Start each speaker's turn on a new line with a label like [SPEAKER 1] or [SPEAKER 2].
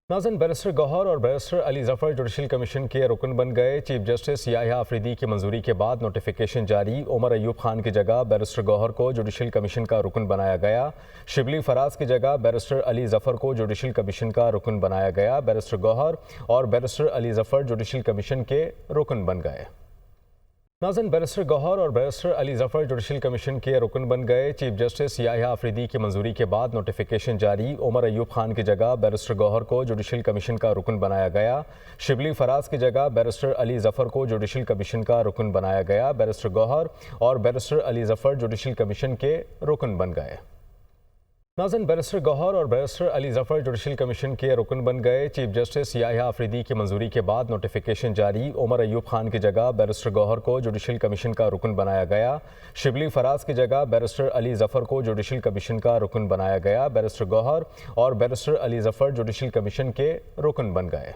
[SPEAKER 1] नाज़रीन, बैरिस्टर गौहर और barrister Ali Zafar judicial commission के रुकन बन गए। चीफ जस्टिस याह्या अफरीदी की मंजूरी के बाद नोटिफिकेशन जारी। उमर अयूब खान की जगह बैरिस्टर गौहर को जुडिशल कमीशन का रुकन बनाया गया। शिबली फराज की जगह बैरिस्टर अली ज़फ़र को जुडिशल कमीशन का रुकन बनाया गया। बैरिस्टर गौहर और barrister Ali Zafar judicial commission के रुकन बन गए। नाज़रीन, बैरिस्टर गौहर और barrister Ali Zafar judicial commission के रुकन बन गए। चीफ जस्टिस याह्या अफरीदी की मंजूरी के बाद नोटिफिकेशन जारी। उमर अयूब खान की जगह बैरिस्टर गौहर को जुडिशल कमीशन का रुकन बनाया गया। शिबली फराज की जगह बैरिस्टर अली ज़फ़र को जुडिशल कमीशन का रुकन बनाया गया। बैरिस्टर गौहर और barrister Ali Zafar judicial commission के रुकन बन गए। नाज़रीन, बैरिस्टर गौहर और barrister Ali Zafar judicial commission के रुकन बन गए। चीफ जस्टिस याह्या अफरीदी की मंजूरी के बाद नोटिफिकेशन जारी। उमर अयूब खान की जगह बैरिस्टर गौहर को जुडिशल कमीशन का रुकन बनाया गया। शिबली फराज की जगह बैरिस्टर अली ज़फ़र को जुडिशल कमीशन का रुकन बनाया गया। बैरिस्टर गौहर और barrister Ali Zafar judicial commission के रुकन बन गए।